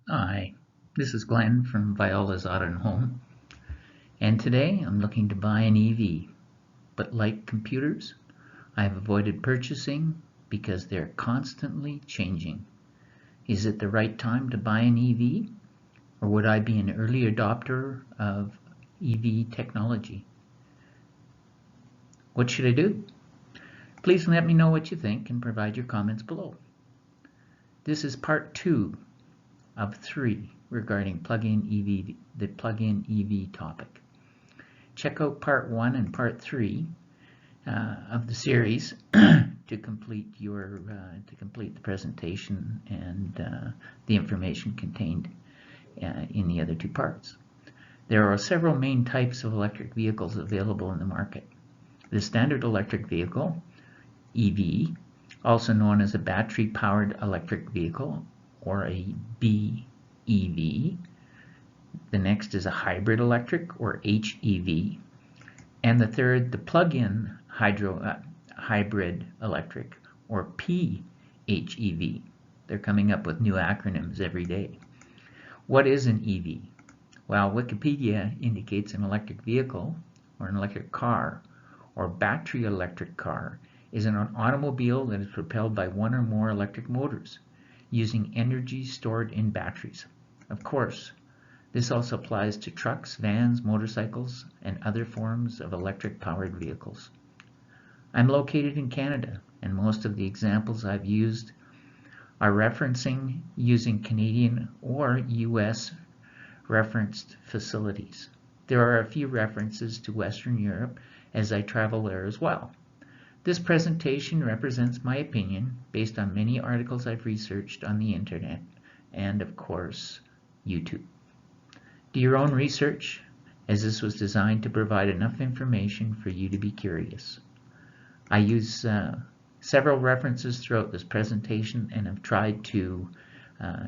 Hi, this is Glenn from Viola's Auto and Home, and today I'm looking to buy an EV, but like computers, I have avoided purchasing because they're constantly changing. Is it the right time to buy an EV, or would I be an early adopter of EV technology? What should I do? Please let me know what you think and provide your comments below. This is part 2 of 3 regarding the plug-in EV topic. Check out part 1 and part 3 of the series to complete the presentation and the information contained in the other 2 parts. There are several main types of electric vehicles available in the market. The standard electric vehicle, EV, also known as a battery-powered electric vehicle or a BEV. The next is a hybrid electric or HEV. And the third, the plug-in hybrid electric or PHEV. They're coming up with new acronyms every day. What is an EV? Well, Wikipedia indicates an electric vehicle or an electric car or battery electric car is an automobile that is propelled by one or more electric motors using energy stored in batteries. Of course, this also applies to trucks, vans, motorcycles, and other forms of electric-powered vehicles. I'm located in Canada, and most of the examples I've used are referencing using Canadian or US referenced facilities. There are a few references to Western Europe as I travel there as well. This presentation represents my opinion based on many articles I've researched on the internet and, of course, YouTube. Do your own research, as this was designed to provide enough information for you to be curious. I use several references throughout this presentation and have tried to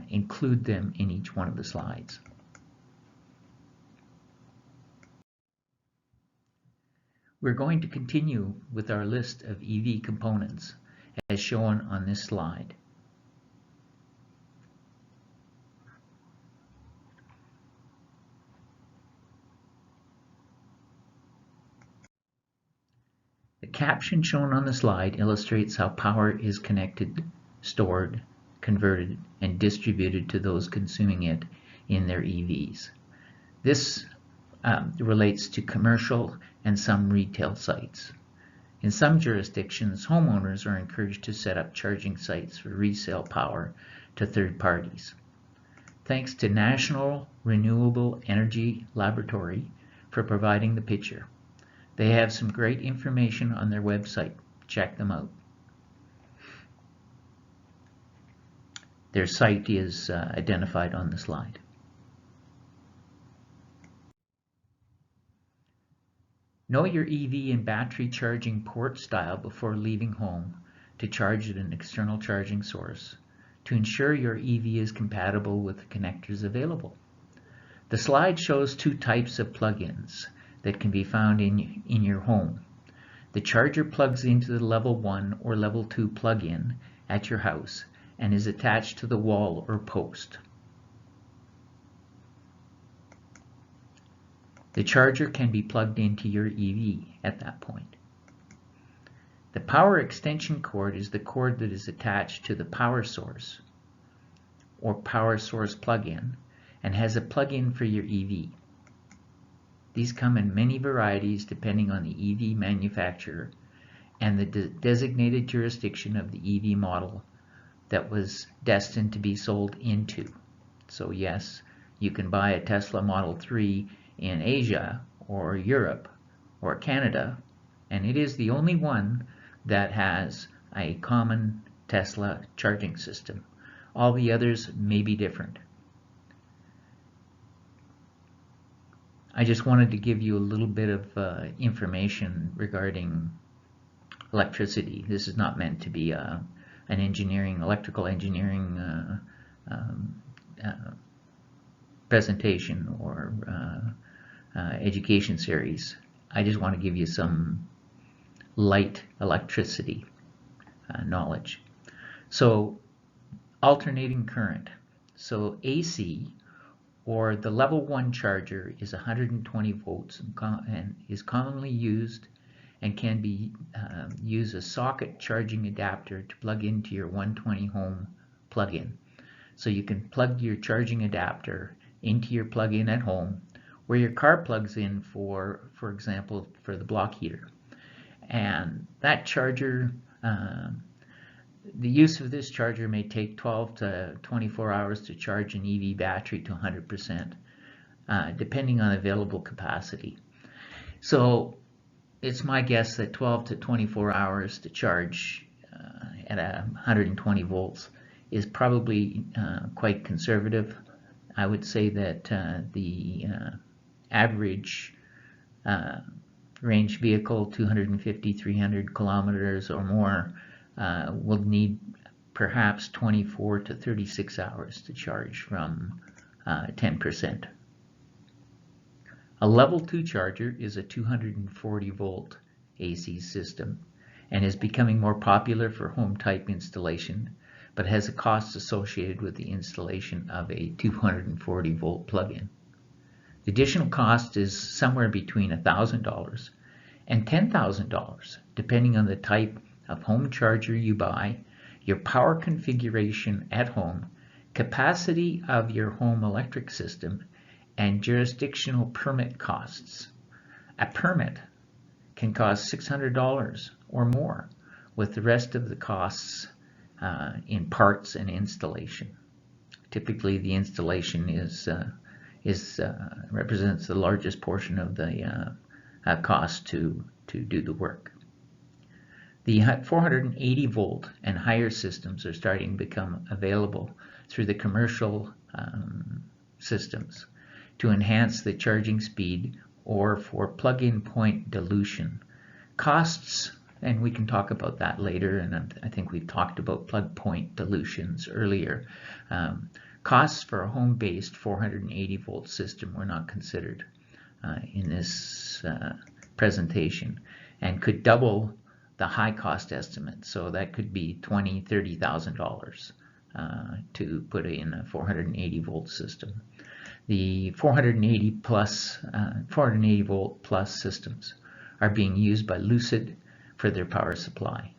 include them in each one of the slides. We're going to continue with our list of EV components as shown on this slide. The caption shown on the slide illustrates how power is connected, stored, converted, and distributed to those consuming it in their EVs. This relates to commercial and some retail sites. In some jurisdictions, homeowners are encouraged to set up charging sites for resale power to third parties. Thanks to National Renewable Energy Laboratory for providing the picture. They have some great information on their website. Check them out. Their site is identified on the slide. Know your EV and battery charging port style before leaving home to charge at an external charging source to ensure your EV is compatible with the connectors available. The slide shows 2 types of plug-ins that can be found in your home. The charger plugs into the level 1 or level 2 plug-in at your house and is attached to the wall or post. The charger can be plugged into your EV at that point. The power extension cord is the cord that is attached to the power source or power source plug-in and has a plug-in for your EV. These come in many varieties depending on the EV manufacturer and the designated jurisdiction of the EV model that was destined to be sold into. So yes, you can buy a Tesla Model 3 in Asia or Europe or Canada, and it is the only one that has a common Tesla charging system. All the others may be different. I just wanted to give you a little bit of information regarding electricity. This is not meant to be an electrical engineering presentation or education series. I just want to give you some light electricity knowledge. So alternating current. So AC, or the level 1 charger, is 120 volts and is commonly used and can be use a socket charging adapter to plug into your 120 home plug-in. So you can plug your charging adapter into your plug-in at home, where your car plugs in for example, for the block heater. And that charger, the use of this charger may take 12 to 24 hours to charge an EV battery to 100%, depending on available capacity. So it's my guess that 12 to 24 hours to charge at 120 volts is probably quite conservative. I would say that the average range vehicle, 250, 300 kilometers or more, will need perhaps 24 to 36 hours to charge from 10%. A level 2 charger is a 240 volt AC system and is becoming more popular for home type installation, but has a cost associated with the installation of a 240 volt plug-in. The additional cost is somewhere between $1,000 and $10,000, depending on the type of home charger you buy, your power configuration at home, capacity of your home electric system, and jurisdictional permit costs. A permit can cost $600 or more, with the rest of the costs in parts and installation. Typically, the installation represents the largest portion of the cost to do the work. The 480 volt and higher systems are starting to become available through the commercial systems to enhance the charging speed or for plug-in point dilution. Costs, and we can talk about that later, and I think we've talked about plug point dilutions earlier. Costs for a home-based 480 volt system were not considered in this presentation and could double the high cost estimate. So that could be $20,000, $30,000 to put in a 480 volt system. The 480 volt plus systems are being used by Lucid for their power supply.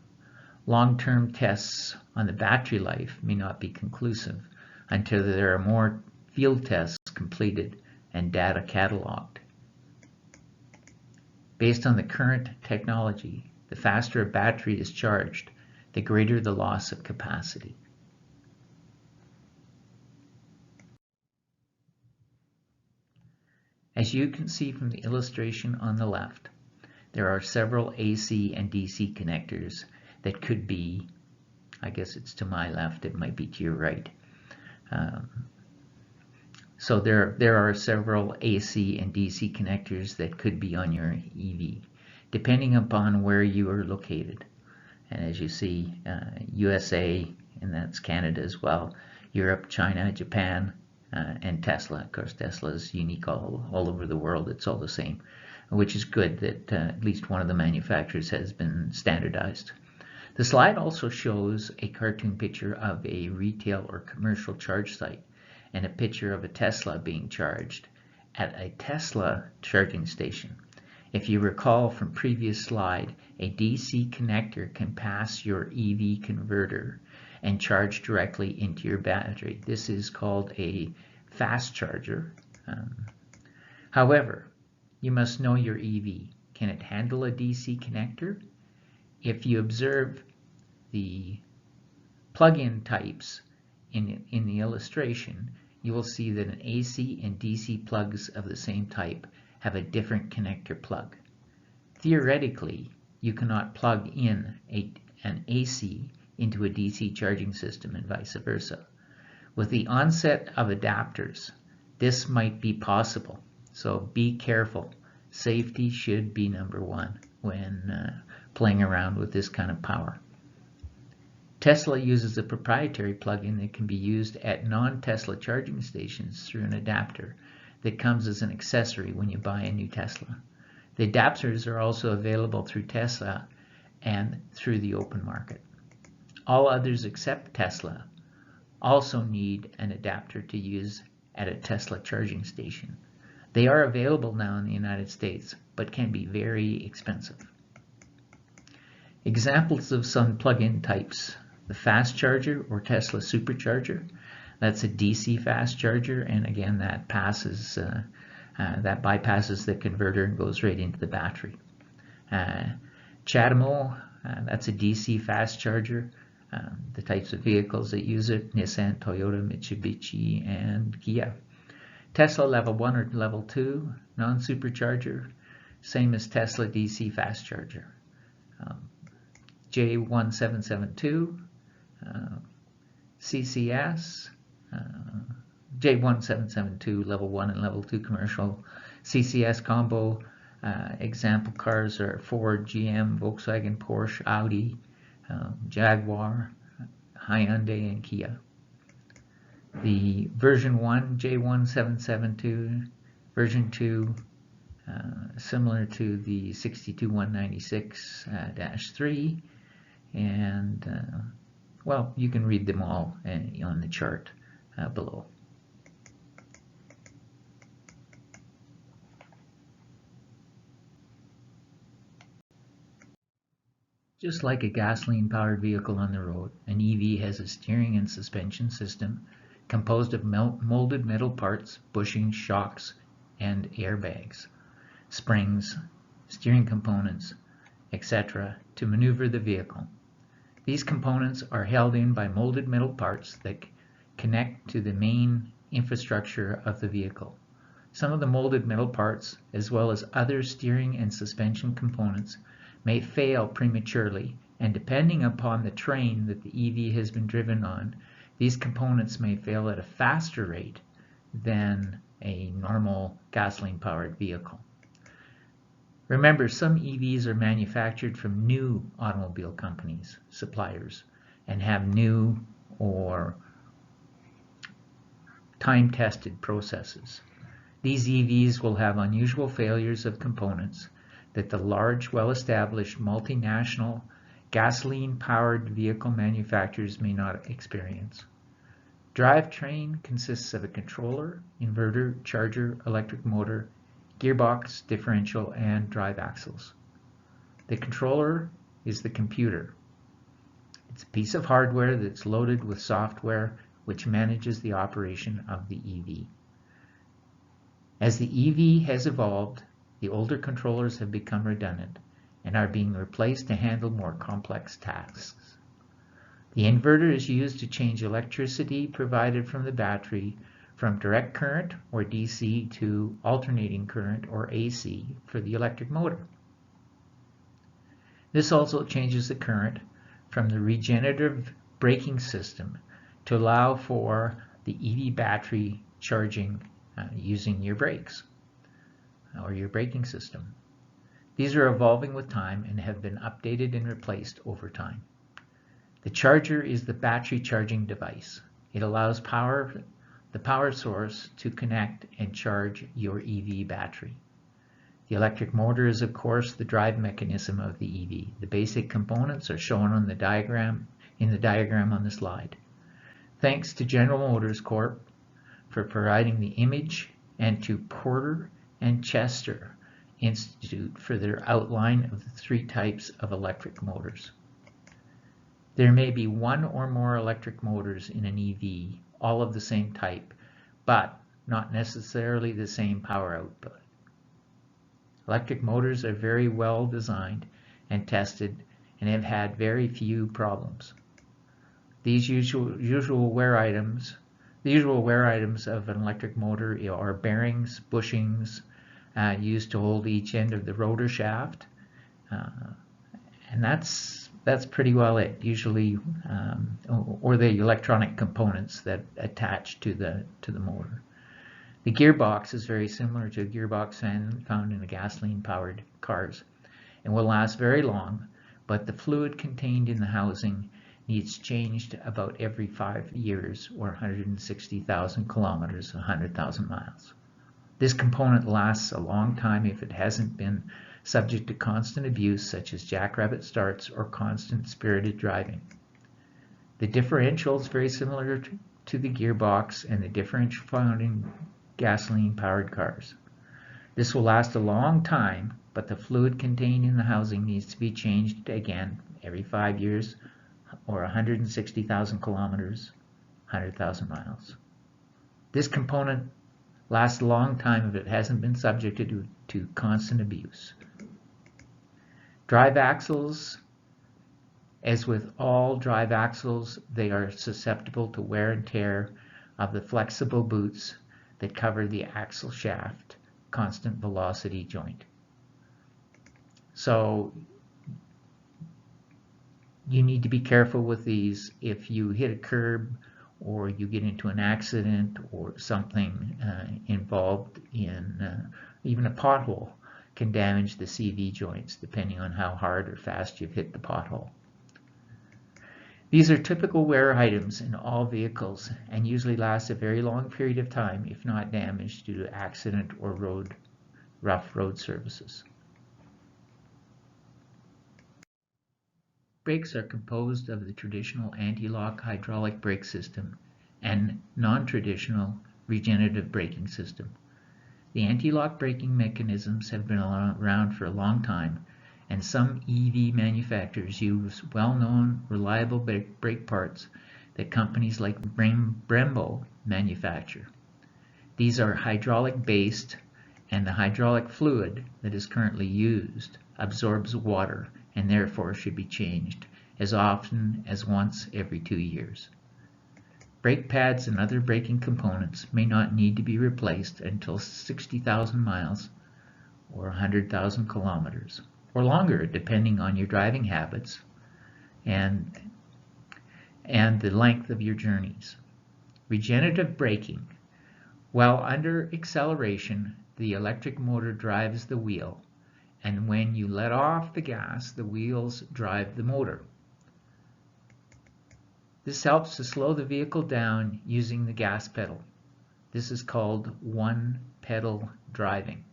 Long-term tests on the battery life may not be conclusive until there are more field tests completed and data cataloged. Based on the current technology, the faster a battery is charged, the greater the loss of capacity. As you can see from the illustration on the left, there are several AC and DC connectors that could be, I guess it's to my left, it might be to your right. So there are several AC and DC connectors that could be on your EV, depending upon where you are located. And as you see, USA, and that's Canada as well, Europe, China, Japan, and Tesla. Of course, Tesla is unique all over the world. It's all the same, which is good that at least one of the manufacturers has been standardized. The slide also shows a cartoon picture of a retail or commercial charge site and a picture of a Tesla being charged at a Tesla charging station. If you recall from previous slide, a DC connector can pass your EV converter and charge directly into your battery. This is called a fast charger. However, you must know your EV. Can it handle a DC connector? If you observe the plug-in types in the illustration, you will see that an AC and DC plugs of the same type have a different connector plug. Theoretically, you cannot plug in an AC into a DC charging system and vice versa. With the onset of adapters, this might be possible, so be careful. Safety should be number one when playing around with this kind of power. Tesla uses a proprietary plug-in that can be used at non-Tesla charging stations through an adapter that comes as an accessory when you buy a new Tesla. The adapters are also available through Tesla and through the open market. All others except Tesla also need an adapter to use at a Tesla charging station. They are available now in the United States, but can be very expensive. Examples of some plug-in types: the fast charger or Tesla Supercharger. That's a DC fast charger, and again that bypasses the converter and goes right into the battery. Chatamo, that's a DC fast charger. The types of vehicles that use it: Nissan, Toyota, Mitsubishi, and Kia. Tesla level 1 or level 2 non-supercharger, same as Tesla DC fast charger. J1772, CCS, J1772 level 1 and level 2 commercial. CCS combo, example cars are Ford, GM, Volkswagen, Porsche, Audi, Jaguar, Hyundai, and Kia. The version 1, J1772, version 2, similar to the 62196-3, and well, you can read them all on the chart below. Just like a gasoline-powered vehicle on the road, an EV has a steering and suspension system composed of molded metal parts, bushings, shocks, and airbags, springs, steering components, etc. to maneuver the vehicle. These components are held in by molded metal parts that connect to the main infrastructure of the vehicle. Some of the molded metal parts, as well as other steering and suspension components, may fail prematurely, and depending upon the terrain that the EV has been driven on, these components may fail at a faster rate than a normal gasoline-powered vehicle. Remember, some EVs are manufactured from new automobile companies, suppliers, and have new or time-tested processes. These EVs will have unusual failures of components that the large, well-established multinational gasoline-powered vehicle manufacturers may not experience. Drivetrain consists of a controller, inverter, charger, electric motor, gearbox, differential, and drive axles. The controller is the computer. It's a piece of hardware that's loaded with software which manages the operation of the EV. As the EV has evolved, the older controllers have become redundant and are being replaced to handle more complex tasks. The inverter is used to change electricity provided from the battery from direct current or DC to alternating current or AC for the electric motor. This also changes the current from the regenerative braking system to allow for the EV battery charging using your brakes or your braking system. These are evolving with time and have been updated and replaced over time. The charger is the battery charging device. It allows the power source to connect and charge your EV battery. The electric motor is, of course, the drive mechanism of the EV. The basic components are shown on the diagram on the slide. Thanks to General Motors Corp for providing the image, and to Porter and Chester Institute for their outline of the 3 types of electric motors. There may be 1 or more electric motors in an EV, all of the same type, but not necessarily the same power output. Electric motors are very well designed and tested and have had very few problems. These usual wear items of an electric motor are bearings, bushings used to hold each end of the rotor shaft, and that's pretty well it. Usually, or the electronic components that attach to the motor. The gearbox is very similar to a gearbox found in the gasoline-powered cars, and will last very long, but the fluid contained in the housing needs changed about every 5 years, or 160,000 kilometers, 100,000 miles. This component lasts a long time if it hasn't been subject to constant abuse, such as jackrabbit starts or constant spirited driving. The differential is very similar to the gearbox and the differential found in gasoline-powered cars. This will last a long time, but the fluid contained in the housing needs to be changed again every 5 years or 160,000 kilometers, 100,000 miles. This component lasts a long time if it hasn't been subjected to constant abuse. Drive axles, as with all drive axles, they are susceptible to wear and tear of the flexible boots that cover the axle shaft constant velocity joint. So you need to be careful with these. If you hit a curb or you get into an accident or something involved in even a pothole can damage the CV joints depending on how hard or fast you've hit the pothole. These are typical wear items in all vehicles and usually last a very long period of time if not damaged due to accident or rough road surfaces. Brakes are composed of the traditional anti-lock hydraulic brake system and non-traditional regenerative braking system. The anti-lock braking mechanisms have been around for a long time, and some EV manufacturers use well-known, reliable brake parts that companies like Brembo manufacture. These are hydraulic-based, and the hydraulic fluid that is currently used absorbs water and therefore should be changed as often as once every 2 years. Brake pads and other braking components may not need to be replaced until 60,000 miles or 100,000 kilometers, or longer depending on your driving habits and the length of your journeys. Regenerative braking. While under acceleration, the electric motor drives the wheel, and when you let off the gas, the wheels drive the motor. This helps to slow the vehicle down using the gas pedal. This is called one-pedal driving.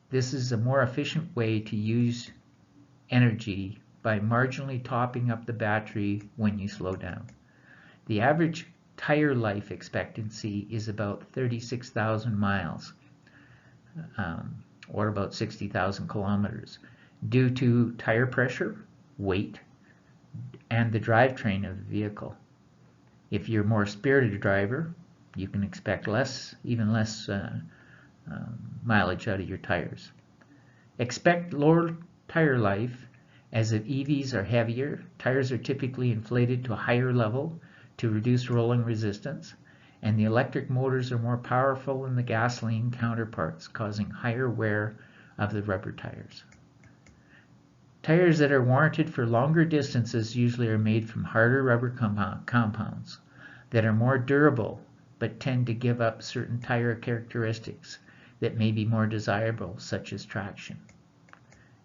This is a more efficient way to use energy by marginally topping up the battery when you slow down. The average tire life expectancy is about 36,000 miles, or about 60,000 kilometers, due to tire pressure, weight, and the drivetrain of the vehicle. If you're a more spirited driver, you can expect even less mileage out of your tires. Expect lower tire life, as if EVs are heavier, tires are typically inflated to a higher level to reduce rolling resistance, and the electric motors are more powerful than the gasoline counterparts, causing higher wear of the rubber tires. Tires that are warranted for longer distances usually are made from harder rubber compounds that are more durable but tend to give up certain tire characteristics that may be more desirable, such as traction.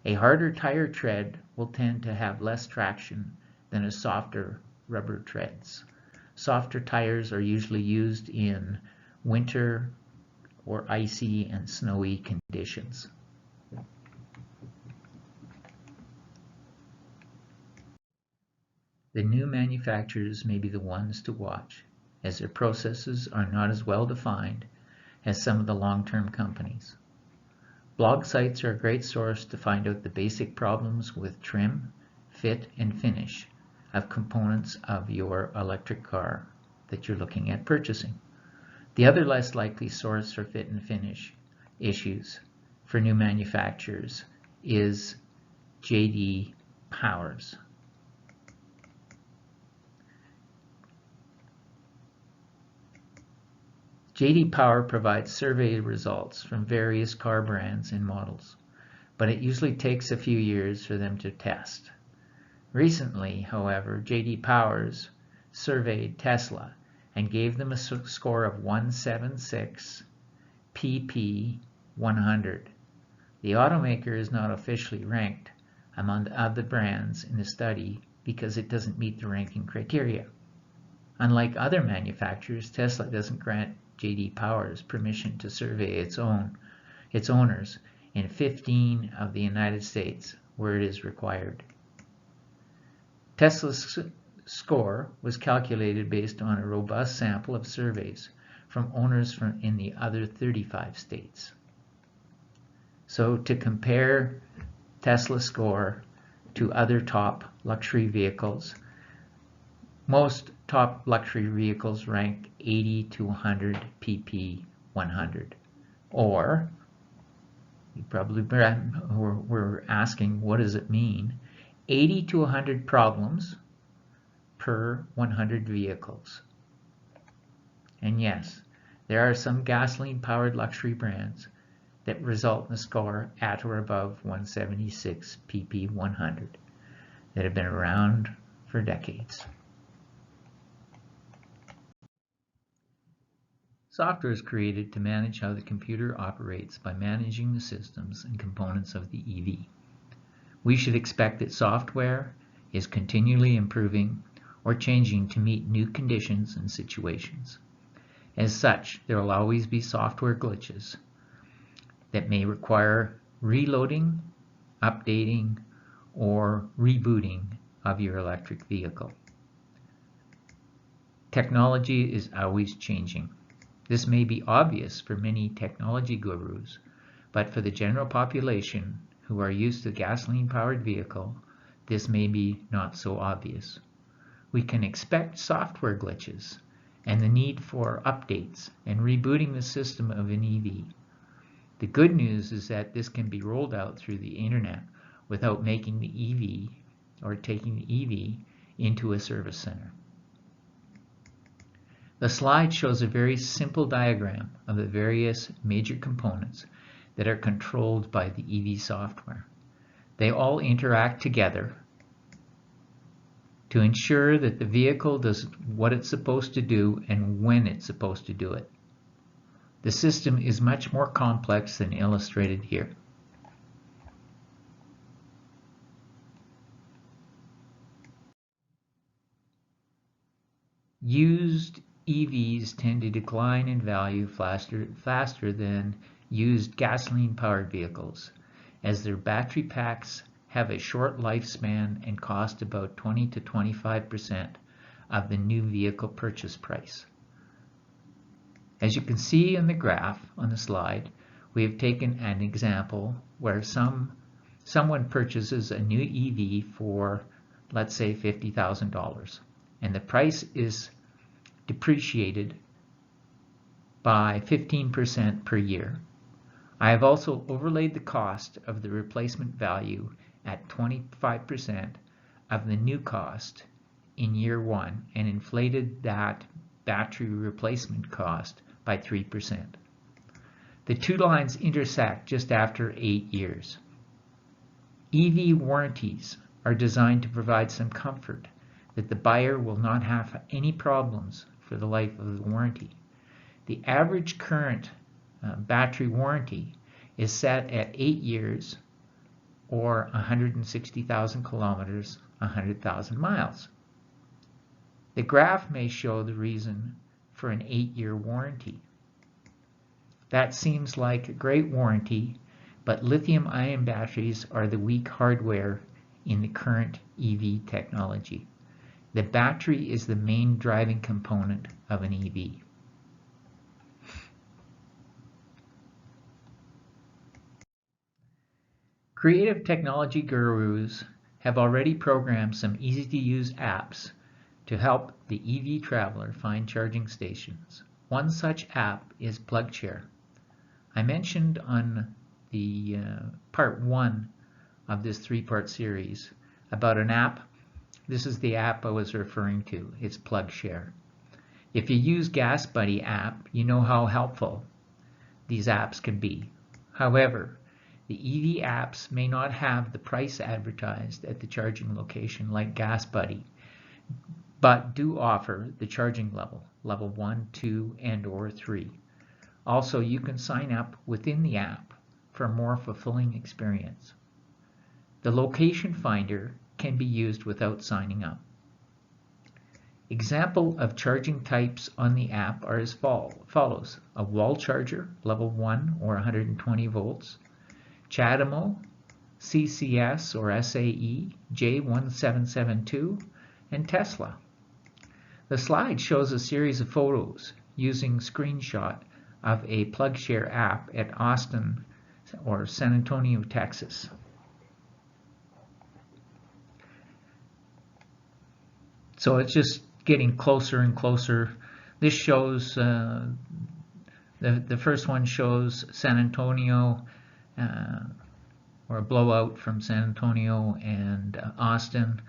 A harder tire tread will tend to have less traction than a softer rubber treads. Softer tires are usually used in winter or icy and snowy conditions. The new manufacturers may be the ones to watch, as their processes are not as well defined as some of the long-term companies. Blog sites are a great source to find out the basic problems with trim, fit, and finish of components of your electric car that you're looking at purchasing. The other less likely source for fit and finish issues for new manufacturers is J.D. Powers. J.D. Power provides survey results from various car brands and models, but it usually takes a few years for them to test. Recently, however, J.D. Powers surveyed Tesla and gave them a score of 176 pp 100. The automaker is not officially ranked among other brands in the study because it doesn't meet the ranking criteria. Unlike other manufacturers, Tesla doesn't grant J.D. Powers permission to survey its owners in 15 of the United States where it is required. Tesla's score was calculated based on a robust sample of surveys from owners in the other 35 states. So to compare Tesla's score to other top luxury vehicles, most top luxury vehicles rank 80 to 100 pp 100. Or, you probably were asking, what does it mean? 80 to 100 problems per 100 vehicles. And yes, there are some gasoline-powered luxury brands that result in a score at or above 176 pp 100 that have been around for decades. Software is created to manage how the computer operates by managing the systems and components of the EV. We should expect that software is continually improving or changing to meet new conditions and situations. As such, there will always be software glitches that may require reloading, updating, or rebooting of your electric vehicle. Technology is always changing. This may be obvious for many technology gurus, but for the general population who are used to gasoline-powered vehicle, this may be not so obvious. We can expect software glitches and the need for updates and rebooting the system of an EV. The good news is that this can be rolled out through the internet without making the EV or taking the EV into a service center. The slide shows a very simple diagram of the various major components that are controlled by the EV software. They all interact together to ensure that the vehicle does what it's supposed to do and when it's supposed to do it. The system is much more complex than illustrated here. Used EVs tend to decline in value faster than used gasoline-powered vehicles, as their battery packs have a short lifespan and cost about 20 to 25% of the new vehicle purchase price. As you can see in the graph on the slide, we have taken an example where someone purchases a new EV for, let's say, $50,000, and the price is depreciated by 15% per year. I have also overlaid the cost of the replacement value at 25% of the new cost in year one and inflated that battery replacement cost by 3%. The two lines intersect just after 8 years. EV warranties are designed to provide some comfort that the buyer will not have any problems for the life of the warranty. The average current battery warranty is set at 8 years or 160,000 kilometers, 100,000 miles. The graph may show the reason for an 8-year warranty. That seems like a great warranty, but lithium-ion batteries are the weak hardware in the current EV technology. The battery is the main driving component of an EV. Creative technology gurus have already programmed some easy-to-use apps to help the EV traveler find charging stations. One such app is PlugShare. I mentioned on the part 1 of this 3-part series about an app. This is the app I was referring to. It's PlugShare. If you use GasBuddy app, you know how helpful these apps can be. However, the EV apps may not have the price advertised at the charging location like GasBuddy, but do offer the charging level 1, 2, and or 3. Also, you can sign up within the app for a more fulfilling experience. The location finder can be used without signing up. Example of charging types on the app are as follows. A wall charger, level 1 or 120 volts. CHAdeMO, CCS or SAE, J1772, and Tesla. The slide shows a series of photos using screenshot of a PlugShare app at Austin or San Antonio, Texas. So it's just getting closer and closer. This shows, the first one shows San Antonio, or a blowout from San Antonio and Austin,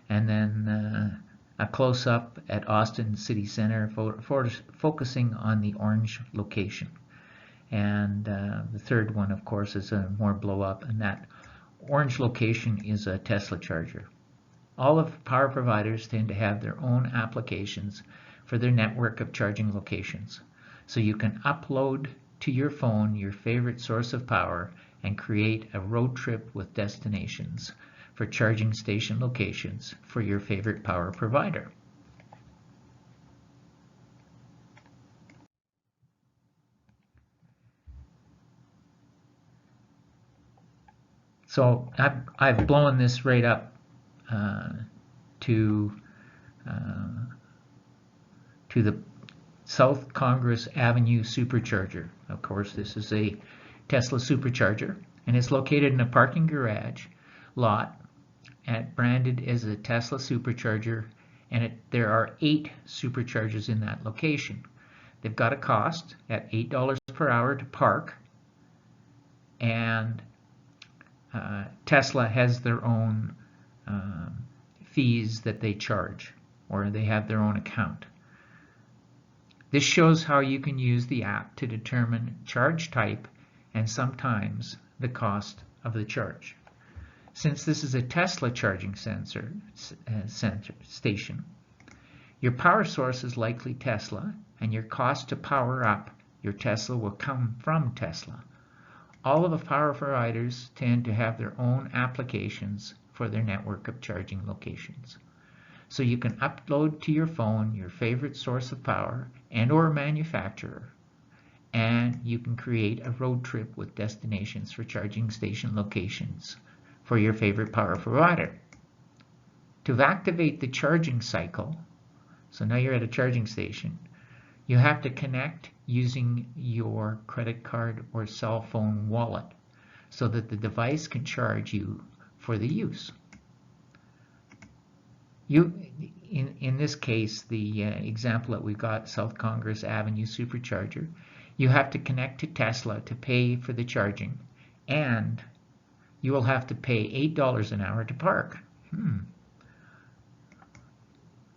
and then a close-up at Austin City Center, focusing on the orange location. And the third one, of course, is a more blow-up, and that orange location is a Tesla charger. All of the power providers tend to have their own applications for their network of charging locations. So you can upload to your phone your favorite source of power and create a road trip with destinations for charging station locations for your favorite power provider. So I've blown this right up to the South Congress Avenue Supercharger. Of course, this is a Tesla Supercharger, and it's located in a parking garage lot and branded as a Tesla Supercharger, and there are 8 superchargers in that location. They've got a cost at $8 per hour to park, and Tesla has their own fees that they charge, or they have their own account. This shows how you can use the app to determine charge type and sometimes the cost of the charge. Since this is a Tesla charging station, your power source is likely Tesla, and your cost to power up your Tesla will come from Tesla. All of the power providers tend to have their own applications for their network of charging locations. So you can upload to your phone your favorite source of power and or manufacturer, and you can create a road trip with destinations for charging station locations for your favorite power provider. To activate the charging cycle, so now you're at a charging station, you have to connect using your credit card or cell phone wallet so that the device can charge you for the use. In this case, the example that we've got, South Congress Avenue Supercharger, you have to connect to Tesla to pay for the charging, and you will have to pay $8 an hour to park.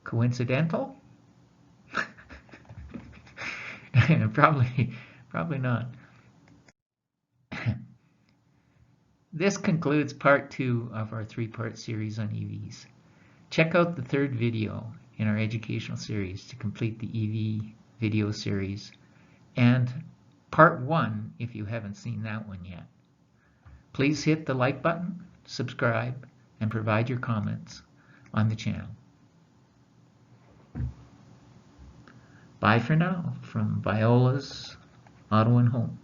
Coincidental? Probably not. This concludes part 2 of our 3-part series on EVs. Check out the 3rd video in our educational series to complete the EV video series, and part 1 if you haven't seen that one yet. Please hit the like button, subscribe, and provide your comments on the channel. Bye for now from Viola's Auto and Home.